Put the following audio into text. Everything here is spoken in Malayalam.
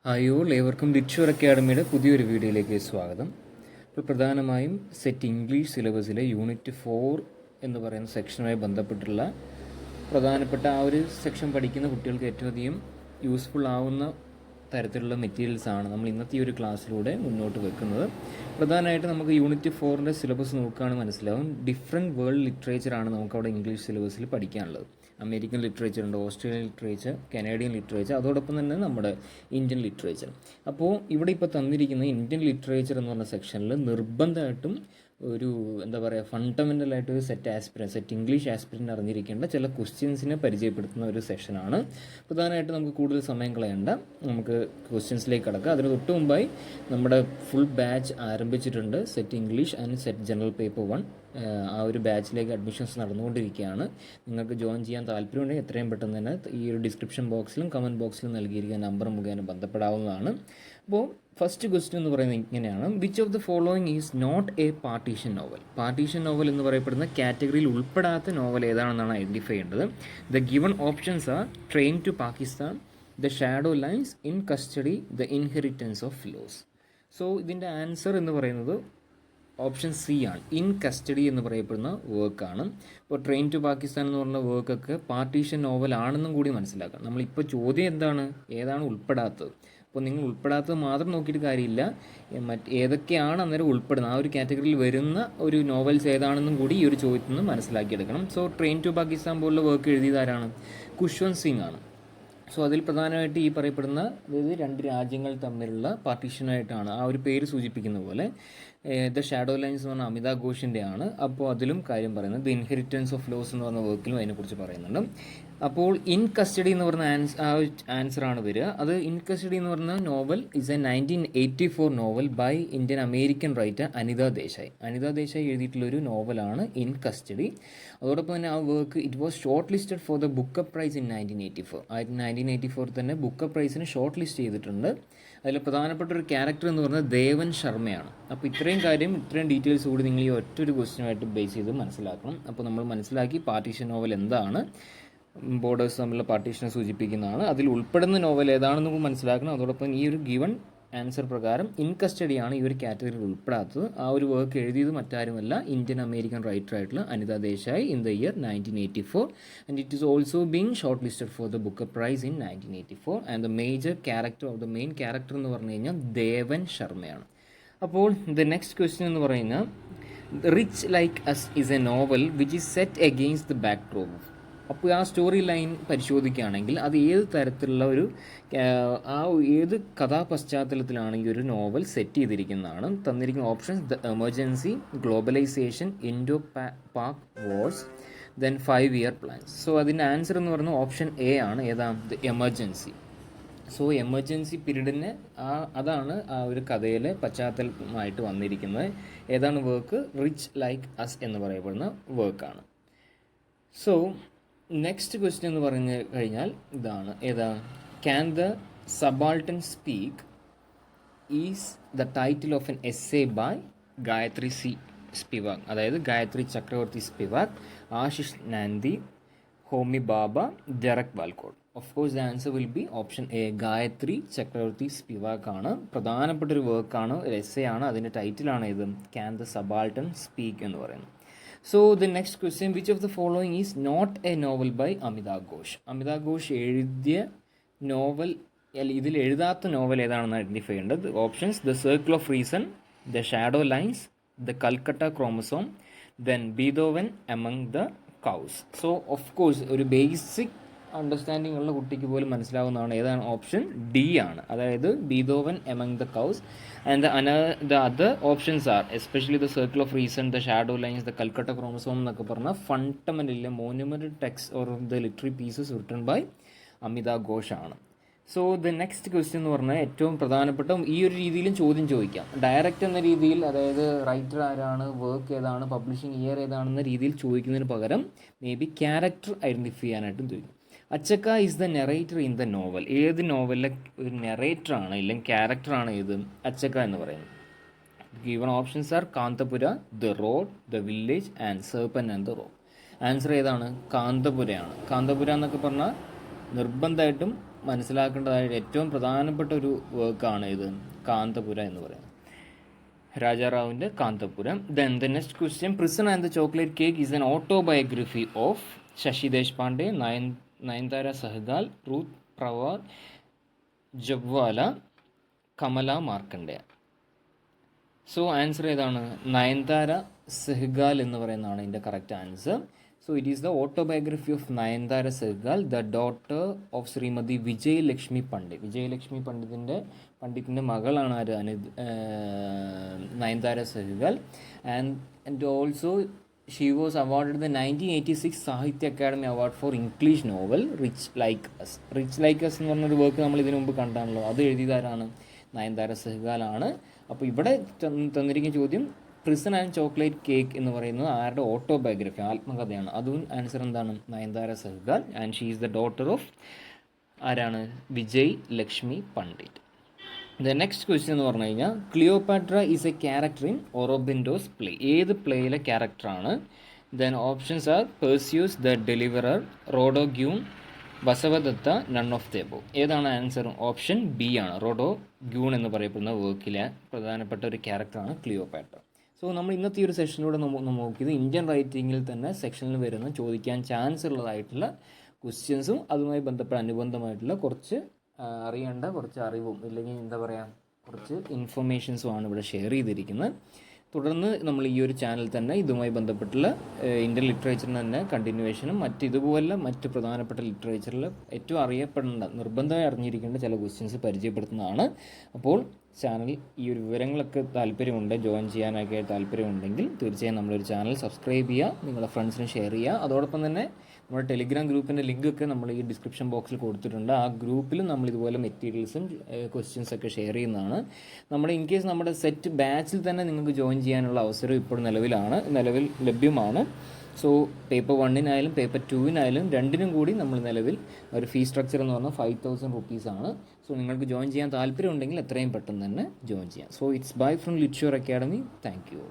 ഹായ് ഓൾ, ഏവർക്കും ലിറ്റ്ഷർ അക്കാഡമിയുടെ പുതിയൊരു വീഡിയോയിലേക്ക് സ്വാഗതം. ഇപ്പോൾ പ്രധാനമായും സെറ്റ് ഇംഗ്ലീഷ് സിലബസിലെ യൂണിറ്റ് 4 എന്ന് പറയുന്ന സെക്ഷനുമായി ബന്ധപ്പെട്ടുള്ള പ്രധാനപ്പെട്ട ആ ഒരു സെക്ഷൻ പഠിക്കുന്ന കുട്ടികൾക്ക് ഏറ്റവും അധികം യൂസ്ഫുൾ ആവുന്ന തരത്തിലുള്ള മെറ്റീരിയൽസാണ് നമ്മൾ ഇന്നത്തെ ഈ ഒരു ക്ലാസ്സിലൂടെ മുന്നോട്ട് വെക്കുന്നത്. പ്രധാനമായിട്ട് നമുക്ക് യൂണിറ്റ് 4ൻ്റെ സിലബസ് നോക്കുകയാണെങ്കിൽ മനസ്സിലാവും, ഡിഫറെൻറ്റ് വേൾഡ് ലിറ്ററേച്ചറാണ് നമുക്കവിടെ ഇംഗ്ലീഷ് സിലബസിൽ പഠിക്കാനുള്ളത്. അമേരിക്കൻ ലിറ്ററേച്ചർ ഉണ്ട്, ഓസ്ട്രേലിയൻ ലിറ്ററേച്ചർ, കനേഡിയൻ ലിറ്ററേച്ചർ, അതോടൊപ്പം തന്നെ നമ്മുടെ ഇന്ത്യൻ ലിറ്ററേച്ചർ. അപ്പോൾ ഇവിടെ ഇപ്പോൾ തന്നിരിക്കുന്ന ഇന്ത്യൻ ലിറ്ററേച്ചർ എന്ന് പറഞ്ഞ സെക്ഷനിൽ നിർബന്ധമായിട്ടും ഒരു ഫണ്ടമെൻ്റലായിട്ടൊരു സെറ്റ് ഇംഗ്ലീഷ് ആസ്പിരൻ്റ് അറിഞ്ഞിരിക്കേണ്ട ചില ക്വസ്റ്റ്യൻസിനെ പരിചയപ്പെടുത്തുന്ന ഒരു സെഷനാണ്. പ്രധാനമായിട്ട് നമുക്ക് കൂടുതൽ സമയം കളയേണ്ട, നമുക്ക് ക്വസ്റ്റ്യൻസിലേക്ക് കടക്കാം. അതിന് തൊട്ട് മുമ്പായി നമ്മുടെ ഫുൾ ബാച്ച് ആരംഭിച്ചിട്ടുണ്ട്. Set English and set general paper 1 ആ ഒരു ബാച്ചിലേക്ക് അഡ്മിഷൻസ് നടന്നുകൊണ്ടിരിക്കുകയാണ്. നിങ്ങൾക്ക് ജോയിൻ ചെയ്യാൻ താല്പര്യമുണ്ടെങ്കിൽ എത്രയും പെട്ടെന്ന് തന്നെ ഈ ഒരു ഡിസ്ക്രിപ്ഷൻ ബോക്സിലും കമൻറ്റ് ബോക്സിലും നൽകിയിരിക്കുന്ന നമ്പർ മുഖേന ബന്ധപ്പെടാവുന്നതാണ്. അപ്പോൾ ഫസ്റ്റ് ക്വസ്റ്റ്യൻ എന്ന് പറയുന്നത് ഇങ്ങനെയാണ്: which of the following is not a partition novel? Partition novel എന്ന് പറയപ്പെടുന്ന കാറ്റഗറിയിൽ ഉൾപ്പെടാത്ത നോവൽ ഏതാണെന്നാണ് ഐഡൻറ്റിഫൈ ചെയ്യേണ്ടത്. The given options are train to Pakistan, the shadow lines, in custody, the inheritance of loss. So ഇതിൻ്റെ ആൻസർ എന്ന് പറയുന്നത് ഓപ്ഷൻ സി ആണ്. ഇൻ കസ്റ്റഡി എന്ന് പറയപ്പെടുന്ന വർക്കാണ്. ഇപ്പോൾ ട്രെയിൻ ടു പാകിസ്ഥാൻ എന്ന് പറഞ്ഞ വർക്കൊക്കെ പാർട്ടീഷൻ നോവൽ ആണെന്നും കൂടി മനസ്സിലാക്കാം. നമ്മളിപ്പോൾ ചോദ്യം ഏതാണ് ഉൾപ്പെടാത്തത്? അപ്പോൾ നിങ്ങൾ ഉൾപ്പെടാത്തത് മാത്രം നോക്കിയിട്ട് കാര്യമില്ല, ഏതൊക്കെയാണ് അന്നേരം ഉൾപ്പെടുന്നത്, ആ ഒരു കാറ്റഗറിയിൽ വരുന്ന ഒരു നോവൽസ് ഏതാണെന്നും കൂടി ഈ ഒരു ചോദ്യത്തിൽ നിന്ന് മനസ്സിലാക്കിയെടുക്കണം. സോ ട്രെയിൻ ടു പാകിസ്ഥാൻ പോലുള്ള വർക്ക് എഴുതിയതാരാണ്? ഖുഷ്വന്ത് സിംഗ് ആണ്. സോ അതിൽ പ്രധാനമായിട്ട് ഈ പറയപ്പെടുന്ന, അതായത് രണ്ട് രാജ്യങ്ങൾ തമ്മിലുള്ള പാർട്ടീഷനായിട്ടാണ് ആ ഒരു പേര് സൂചിപ്പിക്കുന്ന പോലെ. ദ ഷാഡോ ലൈൻസ് എന്ന് പറഞ്ഞാൽ അമിതാഭ് ഘോഷിൻ്റെ ആണ്. അപ്പോൾ അതിലും കാര്യം പറയുന്നത് ദ ഇൻഹെറിറ്റൻസ് ഓഫ് ലോസ് എന്ന് പറഞ്ഞ വർക്കിലും അതിനെക്കുറിച്ച് പറയുന്നുണ്ട്. അപ്പോൾ ഇൻ കസ്റ്റഡി എന്ന് പറഞ്ഞ ആൻസറാണ് വരിക. അത് ഇൻ കസ്റ്റഡി എന്ന് പറഞ്ഞ novel is a 1984 novel by Indian American writer Anita Desai എഴുതിയിട്ടുള്ളൊരു നോവലാണ് ഇൻ കസ്റ്റഡി. അതോടൊപ്പം തന്നെ ആ work it was shortlisted for the Booker prize in 1984. 1984 തന്നെ ബുക്കപ്പ് പ്രൈസിന് ഷോർട്ട് ലിസ്റ്റ് ചെയ്തിട്ടുണ്ട്. അതിൽ പ്രധാനപ്പെട്ട ഒരു ക്യാരക്ടർ എന്ന് പറയുന്നത് ദേവൻ ശർമ്മയാണ്. അപ്പോൾ ഇത്രയും ഡീറ്റെയിൽസ് കൂടി നിങ്ങൾ ഈ ഒറ്റൊരു ക്വസ്റ്റ്യനുമായിട്ട് ബേസ് ചെയ്ത് മനസ്സിലാക്കണം. അപ്പോൾ നമ്മൾ മനസ്സിലാക്കി പാർട്ടീഷൻ നോവൽ എന്താണ്, ബോർഡേഴ്സ് തമ്മിലുള്ള പാർട്ടീഷനെ സൂചിപ്പിക്കുന്നതാണ്, അതിൽ ഉൾപ്പെടുന്ന നോവൽ ഏതാണെന്ന് മനസ്സിലാക്കണം. അതോടൊപ്പം ഈ ഒരു ഗിവൺ ആൻസർ പ്രകാരം ഇൻ കസ്റ്റഡിയാണ് ഈ ഒരു കാറ്റഗറിയിൽ ഉൾപ്പെടാത്തത്. ആ ഒരു വർക്ക് എഴുതിയത് മറ്റാരുമല്ല, ഇന്ത്യൻ അമേരിക്കൻ റൈറ്റർ ആയിട്ടുള്ള Anita Desai in the year 1984, and it is also being shortlisted for the Booker prize in 1984. And the main character എന്ന് പറഞ്ഞു കഴിഞ്ഞാൽ ദേവൻ ശർമ്മയാണ്. അപ്പോൾ ദ നെക്സ്റ്റ് ക്വസ്റ്റ്യൻ എന്ന് പറയുന്നത് rich like us is a novel which is set against the backdrop. അപ്പോൾ ആ സ്റ്റോറി ലൈൻ പരിശോധിക്കുകയാണെങ്കിൽ അത് ഏത് തരത്തിലുള്ള ഏത് കഥാപശ്ചാത്തലത്തിലാണ് ഈ ഒരു നോവൽ സെറ്റ് ചെയ്തിരിക്കുന്നതാണ് തന്നിരിക്കുന്ന options: the emergency, globalisation, Indo Pak wars, then 5-year plans. So അതിൻ്റെ ആൻസർ എന്ന് പറയുന്നത് ഓപ്ഷൻ എ ആണ്. ഏതാണ്? The emergency. സോ എമർജൻസി പീരീഡിന് അതാണ് ആ ഒരു കഥയിലെ പശ്ചാത്തലമായിട്ട് വന്നിരിക്കുന്നത്. ഏതാണ് വർക്ക്? റിച്ച് ലൈക്ക് അസ് എന്ന് പറയപ്പെടുന്ന വർക്കാണ്. സോ നെക്സ്റ്റ് ക്വസ്റ്റ്യൻ എന്ന് പറഞ്ഞു കഴിഞ്ഞാൽ ഇതാണ്. Can the subaltern speak is the title of an essay by Gayatri Spivak, അതായത് Gayatri Chakravorty Spivak, Ashis Nandy, Homi Bhabha, Derek Walcott. Of course the answer will be option A. Gayatri Chakravorty Spivak ആണ്. പ്രധാനപ്പെട്ടൊരു വർക്കാണ്, ഒരു എസ്സേ ആണ്. അതിൻ്റെ ടൈറ്റിലാണ് ഇത് ക്യാൻ ദ സബാൾട്ടൻ സ്പീക്ക് എന്ന് പറയുന്നത്. So the next question, which of the following is not a novel by Amitabh Ghosh? Amitabh Ghosh എഴുതിയ നോവൽ, ഇതിൽ എഴുതാത്ത നോവൽ ഏതാണെന്ന് ഐഡൻറ്റിഫൈ ചെയ്യേണ്ടത്. Options: the circle of reason, the shadow lines, the Calcutta chromosome, then Beethoven among the cows. So of course ഒരു ബേസിക് അണ്ടർസ്റ്റാൻഡിംഗ് ഉള്ള കുട്ടിക്ക് പോലും മനസ്സിലാവുന്നതാണ്. ഏതാണ്? ഓപ്ഷൻ ഡി ആണ്. അതായത് Beethoven among the cows. And the other options are especially the circle of reason, the shadow lines, the Calcutta chromosome എന്നൊക്കെ പറഞ്ഞാൽ fundamental monumental text or the literary pieces written by Amitabh Ghosh ആണ്. സോ ദ നെക്സ്റ്റ് ക്വസ്റ്റ്യൻ എന്ന് പറഞ്ഞാൽ ഏറ്റവും പ്രധാനപ്പെട്ട, ഈ ഒരു രീതിയിലും ചോദ്യം ചോദിക്കാം. ഡയറക്റ്റ് എന്ന രീതിയിൽ, അതായത് റൈറ്റർ ആരാണ്, വർക്ക് ഏതാണ്, പബ്ലിഷിംഗ് ഇയർ ഏതാണെന്ന രീതിയിൽ ചോദിക്കുന്നതിന് പകരം മേ ബി ക്യാരക്ടർ ഐഡൻറ്റിഫൈ ചെയ്യാനായിട്ടും ചോദിക്കും. Achakka is the narrator in the novel. ഏത് നോവലിലെ ഒരു നെറേറ്ററാണ് അല്ലെങ്കിൽ ക്യാരക്ടറാണ് ഏത്? അച്ചക്ക എന്ന് പറയുന്നത്. Given options R Kanthapura, the road, the village, and serpent and the rock. Answer ഏതാണ്? കാന്തപുരയാണ്. കാന്തപുര എന്നൊക്കെ പറഞ്ഞാൽ നിർബന്ധമായിട്ടും മനസ്സിലാക്കേണ്ടതായ ഏറ്റവും പ്രധാനപ്പെട്ട ഒരു വർക്കാണ് ഇത് കാന്തപുര എന്ന് പറയുന്നത്. രാജാറാവുവിൻ്റെ Kanthapura. Then the next question, prison and the chocolate cake is an autobiography of Shashi Deshpande, Nayantara Sahgal, Ruth Prawer, Jhabvala, Kamala Markandaya. So answer ഏതാണ്? നയൻതാര സെഹ്ഗാൽ എന്ന് പറയുന്നതാണ് ഇതിൻ്റെ correct answer. So it is the autobiography of Nayantara Sahgal, the daughter of Shrimati Vijayalakshmi Pandit. Vijayalakshmi പണ്ഡിറ്റിൻ്റെ മകളാണ് ആര്? Nayantara Sahgal. And also she was awarded the 1986 Sahitya Akademi award for English novel rich like us. Rich like us എന്ന് പറഞ്ഞൊരു വർക്ക് നമ്മൾ ഇതിനു മുമ്പ് കണ്ടാണല്ലോ. അത് എഴുതിയതാരാണ്? നയൻതാര സെഹ്ഗാലാണ്. അപ്പോൾ ഇവിടെ തന്നിരിക്കുന്ന ചോദ്യം പ്രിസൺ ആൻഡ് ചോക്ലേറ്റ് കേക്ക് എന്ന് പറയുന്നത് ആരുടെ ഓട്ടോബയോഗ്രഫി, ആത്മകഥയാണ്. അതും ആൻസർ എന്താണ്? Nayantara Sahgal. And she is the daughter of ആരാണ്? Vijay Lakshmi Pandit. The next question എന്ന് പറഞ്ഞു കഴിഞ്ഞാൽ, Cleopatra is a character in Aurobindo's play. ഏത് പ്ലേയിലെ ക്യാരക്ടറാണ്? Then options are Perseus the deliverer, Rodogune, Vasavadutta, none of the above. ഏതാണ് ആൻസർ? ഓപ്ഷൻ ബി ആണ്. റോഡോ ഗ്യൂൺ എന്ന് പറയപ്പെടുന്ന വർക്കിലെ പ്രധാനപ്പെട്ട ഒരു ക്യാരക്ടറാണ് ക്ലിയോപാട്ര. സോ നമ്മൾ ഇന്നത്തെ ഈ ഒരു സെഷനിലൂടെ നോക്കിയത് ഇന്ത്യൻ റൈറ്റിങ്ങിൽ തന്നെ സെക്ഷനിൽ വരുന്ന ചോദിക്കാൻ ചാൻസ് ഉള്ളതായിട്ടുള്ള ക്വസ്റ്റ്യൻസും അതുമായി അനുബന്ധമായിട്ടുള്ള കുറച്ച് അറിയേണ്ട കുറച്ച് അറിവും ഇല്ലെങ്കിൽ എന്താ പറയുക കുറച്ച് ഇൻഫർമേഷൻസുമാണ് ഇവിടെ ഷെയർ ചെയ്തിരിക്കുന്നത്. തുടർന്ന് നമ്മൾ ഈ ഒരു ചാനൽ തന്നെ ഇതുമായി ബന്ധപ്പെട്ടുള്ള ഇന്ത്യൻ ലിറ്ററേച്ചറിന് തന്നെ കണ്ടിന്യൂവേഷനും ഇതുപോലെ മറ്റ് പ്രധാനപ്പെട്ട ലിറ്ററേച്ചറിൽ ഏറ്റവും അറിയപ്പെടേണ്ട നിർബന്ധമായി അറിഞ്ഞിരിക്കേണ്ട ചില ക്വസ്റ്റ്യൻസ് പരിചയപ്പെടുത്തുന്നതാണ്. അപ്പോൾ ചാനൽ ഈ ഒരു വിവരങ്ങളൊക്കെ താല്പര്യമുണ്ട്, ജോയിൻ ചെയ്യാനൊക്കെ താല്പര്യമുണ്ടെങ്കിൽ തീർച്ചയായും നമ്മളൊരു ചാനൽ സബ്സ്ക്രൈബ് ചെയ്യുക, നിങ്ങളുടെ ഫ്രണ്ട്സിന് ഷെയർ ചെയ്യുക. അതോടൊപ്പം തന്നെ നമ്മുടെ ടെലിഗ്രാം ഗ്രൂപ്പിൻ്റെ ലിങ്കൊക്കെ നമ്മൾ ഈ ഡിസ്ക്രിപ്ഷൻ ബോക്സിൽ കൊടുത്തിട്ടുണ്ട്. ആ ഗ്രൂപ്പിൽ നമ്മൾ ഇതുപോലെ മെറ്റീരിയൽസും ക്വസ്റ്റ്യൻസൊക്കെ ഷെയർ ചെയ്യുന്നതാണ്. നമ്മുടെ സെറ്റ് ബാച്ചിൽ തന്നെ നിങ്ങൾക്ക് ജോയിൻ ചെയ്യാനുള്ള അവസരം ഇപ്പോൾ നിലവിൽ ലഭ്യമാണ്. സോ പേപ്പർ 1-നായാലും പേപ്പർ 2-നായാലും രണ്ടിനും കൂടി നമ്മൾ നിലവിൽ ഒരു ഫീ സ്ട്രക്ചർ എന്ന് പറഞ്ഞാൽ 5,000 റുപ്പീസാണ്. സോ നിങ്ങൾക്ക് ജോയിൻ ചെയ്യാൻ താല്പര്യമുണ്ടെങ്കിൽ എത്രയും പെട്ടെന്ന് തന്നെ ജോയിൻ ചെയ്യാം. So it's bye from Litsure academy. Thank U.